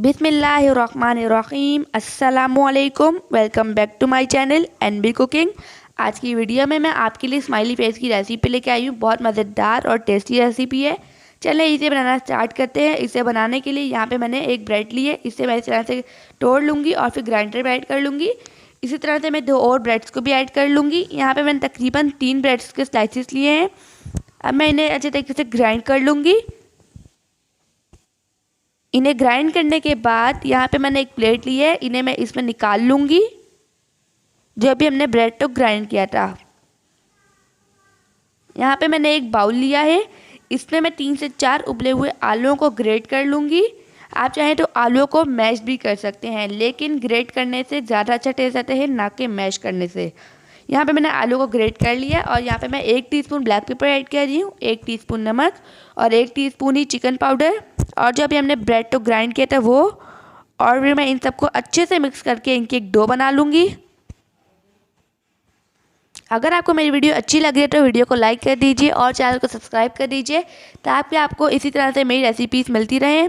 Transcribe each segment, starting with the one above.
बिस्मिल्लाहिर्रहमानिर्रहीम। अस्सलामुअलैकुम। Welcome back to my channel NB cooking. आज की वीडियो में मैं आपके लिए स्माइली फेस की रेसिपी लेके आई हूँ। बहुत मज़ेदार और टेस्टी रेसिपी है। चलिए इसे बनाना स्टार्ट करते हैं। इसे बनाने के लिए यहाँ पे मैंने एक ब्रेड ली है। इसे मैं इस तरह से तोड़ लूँगी और फिर ग्राइंडर में ऐड कर लूँगी। इसी तरह से मैं 2 और ब्रेड्स को भी ऐड कर लूँगी। यहाँ पर मैंने तकरीबन 3 ब्रेड्स के स्लाइसिस लिए हैं। अब मैं इन्हें अच्छे तरीके से ग्राइंड कर लूँगी। इन्हें ग्राइंड करने के बाद यहाँ पे मैंने एक प्लेट ली है। इन्हें मैं इसमें निकाल लूँगी जो भी हमने ब्रेड को ग्राइंड किया था। यहाँ पे मैंने एक बाउल लिया है। इसमें मैं 3 से 4 उबले हुए आलूओं को ग्रेट कर लूँगी। आप चाहें तो आलूओं को मैश भी कर सकते हैं, लेकिन ग्रेट करने से ज़्यादा अच्छा टेस्ट आता है, ना कि मैश करने से। यहाँ पे मैंने आलू को ग्रेट कर लिया और यहाँ पे मैं 1 टीस्पून ब्लैक पेपर ऐड कर रही हूँ, 1 टीस्पून नमक और 1 टीस्पून ही चिकन पाउडर और जो अभी हमने ब्रेड तो ग्राइंड किया था वो। और फिर मैं इन सबको अच्छे से मिक्स करके इनकी एक डो बना लूँगी। अगर आपको मेरी वीडियो अच्छी लग रही है तो वीडियो को लाइक कर दीजिए और चैनल को सब्सक्राइब कर दीजिए ताकि आपको इसी तरह से मेरी रेसिपीज़ मिलती रहें।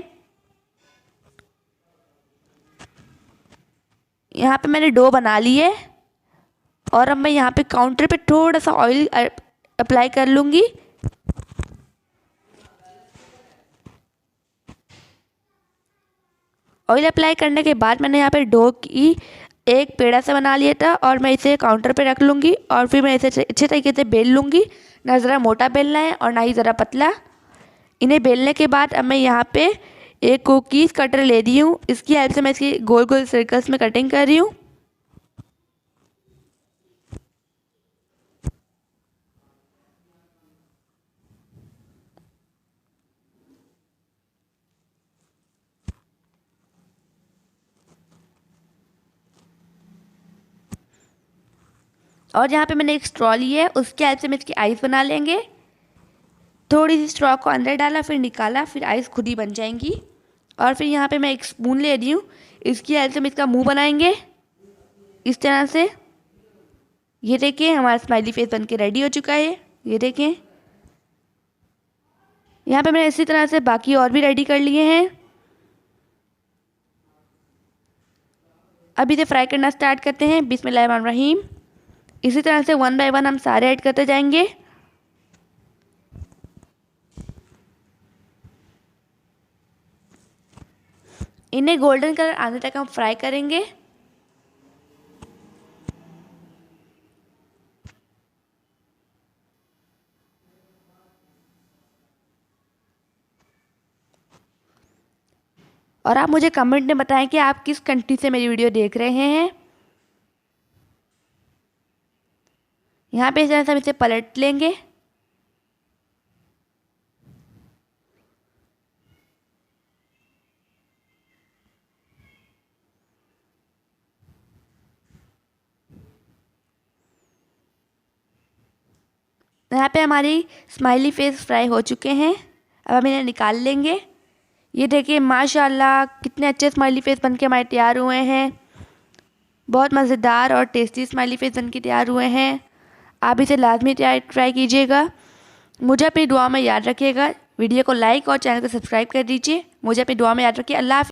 यहाँ पे मैंने डो बना ली है और अब मैं यहाँ पे काउंटर पे थोड़ा सा ऑयल अप्लाई कर लूँगी। ऑयल अप्लाई करने के बाद मैंने यहाँ पे डो की एक पेड़ा सा बना लिया था और मैं इसे काउंटर पे रख लूँगी और फिर मैं इसे अच्छे तरीके से बेल लूँगी। ना ज़रा मोटा बेलना है और ना ही ज़रा पतला। इन्हें बेलने के बाद अब मैं यहाँ पे एक कुकीज़ कटर ले रही हूँ। इसकी हेल्प से मैं इसकी गोल गोल सर्कल्स में कटिंग कर रही हूँ। और यहाँ पे मैंने एक स्ट्रॉ ली है, उसके हेल्प से मैं इसकी आइस बना लेंगे। थोड़ी सी स्ट्रॉ को अंदर डाला, फिर निकाला, फिर आइस खुद ही बन जाएंगी। और फिर यहाँ पे मैं एक स्पून ले रही हूँ, इसकी हेल्प से हम इसका मुंह बनाएंगे इस तरह से। ये देखिए हमारा स्माइली फेस बनके रेडी हो चुका है। ये देखें, यहाँ पे मैंने इसी तरह से बाकी और भी रेडी कर लिए हैं। अभी इसे फ्राई करना स्टार्ट करते हैं। बिस्मिल्लाहिर्रहमानिर्रहीम। इसी तरह से 1 बाय 1 हम सारे ऐड करते जाएंगे। इन्हें गोल्डन कलर आने तक हम फ्राई करेंगे। और आप मुझे कमेंट में बताएं कि आप किस कंट्री से मेरी वीडियो देख रहे हैं। यहाँ पे इस तरह से हम इसे पलट लेंगे। यहाँ पे हमारी स्माइली फेस फ्राई हो चुके हैं। अब हम इन्हें निकाल लेंगे। ये देखिए माशाल्लाह कितने अच्छे स्माइली फेस बनके हमारे तैयार हुए हैं। बहुत मज़ेदार और टेस्टी स्माइली फेस बनके तैयार हुए हैं। आप इसे लाजमी ट्राई कीजिएगा। मुझे अपनी दुआ में याद रखिएगा। वीडियो को लाइक और चैनल को सब्सक्राइब कर दीजिए। मुझे अपनी दुआ में याद रखिए। अल्लाह हाफ़िज़।